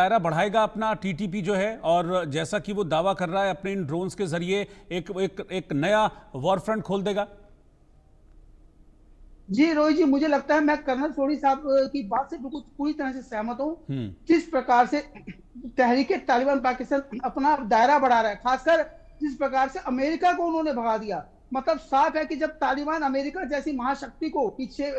दायरा बढ़ाएगा अपना टीटीपी जो है, और जैसा कि वो दावा कर रहा है अपने इन ड्रोन्स के जरिए एक नया वॉर फ्रंट खोल देगा। जी रोहित जी, मुझे लगता है मैं कर्नल सोरी साहब की बात से बिल्कुल पूरी तरह से सहमत हूँ। हम्म। जिस प्रकार से तहरीके तालिबान पाकिस्तान अपना दायरा बढ़ा रहा है, खासकर जिस प्रकार से अमेरिका को उन्होंने भगा दिया, मतलब साफ है कि जब तालिबान अमेरिका जैसी महाशक्ति को पीछे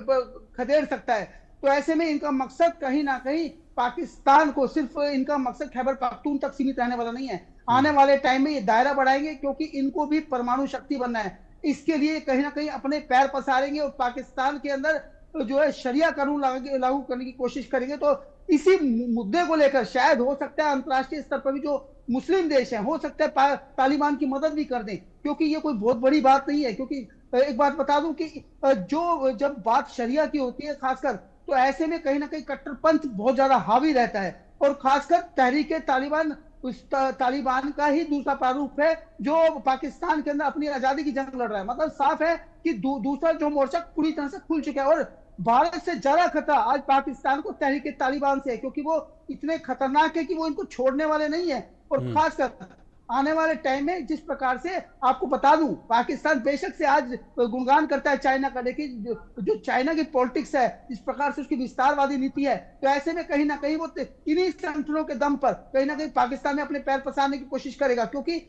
खदेड़ सकता है, तो ऐसे में इनका मकसद कहीं ना कहीं पाकिस्तान को, सिर्फ इनका मकसद खैबर पख्तून तक सीमित रहने वाला नहीं है। आने हम्म। वाले टाइम में ये दायरा बढ़ाएंगे, क्योंकि इनको भी परमाणु शक्ति बनना है। इसके लिए कहीं ना कहीं अपने पैर पसारेंगे और पाकिस्तान के अंदर जो है शरिया कानून लागू करने की कोशिश करेंगे। तो इसी मुद्दे को लेकर शायद हो सकता है अंतर्राष्ट्रीय स्तर पर भी जो मुस्लिम देश हैं, हो सकता है तालिबान की मदद भी कर दें, क्योंकि ये कोई बहुत बड़ी बात नहीं है। क्योंकि एक बात बता दूं कि जो जब बात शरिया की होती है खासकर, तो ऐसे में कहीं ना कहीं कट्टरपंथ बहुत ज्यादा हावी रहता है। और खासकर तहरीके तालिबान उस तालिबान का ही दूसरा प्रारूप है, जो पाकिस्तान के अंदर अपनी आजादी की जंग लड़ रहा है। मतलब साफ है कि दूसरा जो मोर्चा पूरी तरह से खुल चुका है। और भारत से ज्यादा खतरा आज पाकिस्तान को तहरीके तालिबान से है, क्योंकि वो इतने खतरनाक है कि वो इनको छोड़ने वाले नहीं है। और हम्म। खासकर आने वाले टाइम में जिस प्रकार से, आपको बता दूं, पाकिस्तान बेशक से आज गुणगान करता है चाइना का, लेकिन जो चाइना की पॉलिटिक्स है, जिस प्रकार से उसकी विस्तारवादी नीति है, तो ऐसे में कहीं ना कहीं वो इन्हीं संगठनों के दम पर कहीं ना कहीं पाकिस्तान में अपने पैर पसारने की कोशिश करेगा। क्योंकि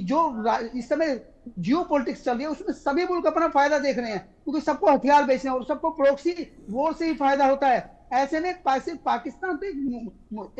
जो इस समय जियो पॉलिटिक्स चल रही है, उसमें सभी मुल्क अपना फायदा देख रहे हैं, क्योंकि सबको हथियार बेचने और सबको प्रोक्सी वॉर से ही फायदा होता है। ऐसे में सिर्फ पाकिस्तान तो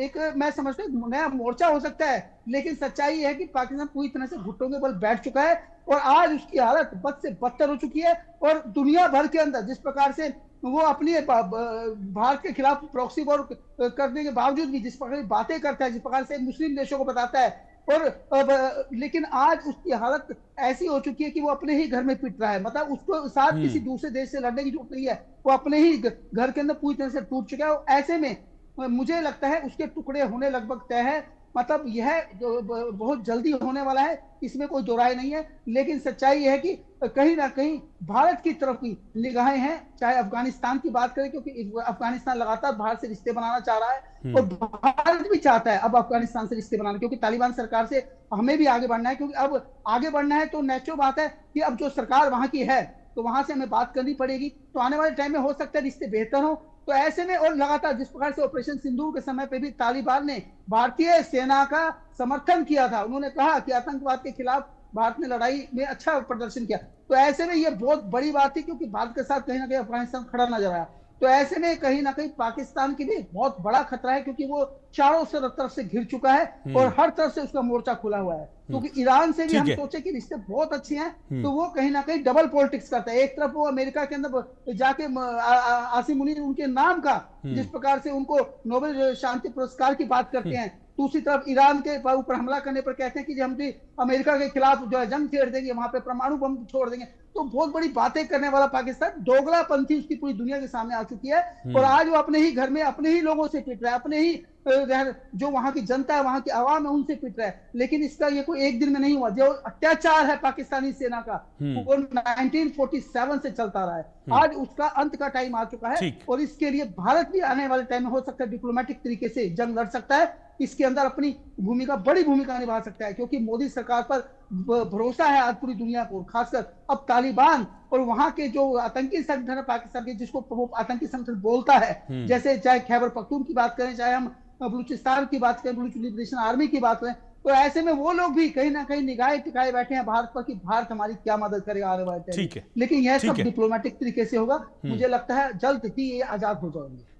एक मैं समझता हूँ नया मोर्चा हो सकता है, लेकिन सच्चाई है कि पाकिस्तान पूरी तरह से घुटनों के बल बैठ चुका है और आज उसकी हालत बद से बदतर हो चुकी है। और दुनिया भर के अंदर जिस प्रकार से वो अपनी भारत के खिलाफ प्रॉक्सी वॉर करने के बावजूद भी जिस प्रकार की बातें करता है, जिस प्रकार से मुस्लिम देशों को बताता है, और लेकिन आज उसकी हालत ऐसी हो चुकी है कि वो अपने ही घर में पिट रहा है। मतलब उसको साथ किसी हम्म। दूसरे देश से लड़ने की जरूरत नहीं है, वो अपने ही घर के अंदर पूरी तरह से टूट चुका है। और ऐसे में मुझे लगता है उसके टुकड़े होने लगभग तय है। मतलब यह बहुत जल्दी होने वाला है, इसमें कोई दो राय नहीं है। लेकिन सच्चाई यह है कि कहीं ना कहीं भारत की तरफ की निगाहें हैं, चाहे अफगानिस्तान की बात करें, क्योंकि अफगानिस्तान लगातार भारत से रिश्ते बनाना चाह रहा है और हम्म। भारत भी चाहता है अब अफगानिस्तान से रिश्ते बनाना, क्योंकि तालिबान सरकार से हमें भी आगे बढ़ना है। क्योंकि अब आगे बढ़ना है तो नेचुरल बात है कि अब जो सरकार वहां की है, तो वहां से हमें बात करनी पड़ेगी। तो आने वाले टाइम में हो सकता है रिश्ते बेहतर हो। तो ऐसे में और लगातार जिस प्रकार से ऑपरेशन सिंदूर के समय पे भी तालिबान ने भारतीय सेना का समर्थन किया था, उन्होंने कहा कि आतंकवाद के खिलाफ भारत ने लड़ाई में अच्छा प्रदर्शन किया। तो ऐसे में ये बहुत बड़ी बात थी, क्योंकि भारत के साथ कहीं ना कहीं अफगानिस्तान खड़ा नजर आया। तो ऐसे में कहीं ना कहीं पाकिस्तान के लिए बहुत बड़ा खतरा है, क्योंकि वो चारों तरफ से घिर चुका है और हम्म। हर तरफ से उसका मोर्चा खुला हुआ है। हम्म। क्योंकि ईरान से भी ठीक हम है। सोचे कि रिश्ते बहुत अच्छे हैं, हम्म। तो वो कहीं ना कहीं डबल पॉलिटिक्स करता है। एक तरफ वो अमेरिका के अंदर जाके आसिम मुनीर उनके नाम का जिस हम्म। प्रकार से उनको नोबेल शांति पुरस्कार की बात करते हैं, दूसरी तरफ ईरान के ऊपर हमला करने पर कहते हैं कि हम भी अमेरिका के खिलाफ जो है जंग छेड़ देंगे, वहां पे परमाणु बम छोड़ देंगे। तो बहुत बड़ी बातें करने वाला पाकिस्तान, दोगलापंथी उसकी पूरी दुनिया के सामने आ चुकी है। और हम्म। आज वो अपने ही घर में अपने ही लोगों से पिट रहा है, अपने ही जो वहां की जनता है, वहां की आवाम है, उनसे पिट रहा है। लेकिन इसका ये कोई एक दिन में नहीं हुआ। जो अत्याचार है पाकिस्तानी सेना का, हम्म। वो 1947 से चलता रहा है। हम्म। आज उसका अंत का टाइम आ चुका है। ठीक। और इसके लिए भारत भी आने वाले टाइम में हो सकता है डिप्लोमेटिक तरीके से जंग लड़ सकता है, इसके अंदर अपनी भूमिका, बड़ी भूमिका निभा सकता है। क्योंकि मोदी सरकार पर भरोसा है आज पूरी दुनिया को, खासकर अब तालिबान और वहां के जो आतंकी संगठन है पाकिस्तान के, जिसको वो आतंकी संगठन बोलता है, हम्म। जैसे चाहे खैबर पख्तून की बात करें, चाहे हम बलूचिस्तान की बात करें, बलूच लिबरेशन आर्मी की बात करें, तो ऐसे में वो लोग भी कहीं ना कहीं निगाहें टिकाए बैठे हैं भारत पर कि भारत हमारी क्या मदद करेगा आने वाले टाइम में। ठीक है। लेकिन यह ठीक सब है। डिप्लोमेटिक तरीके से होगा। हम्म। मुझे लगता है जल्द ही ये आजाद हो जाएंगे।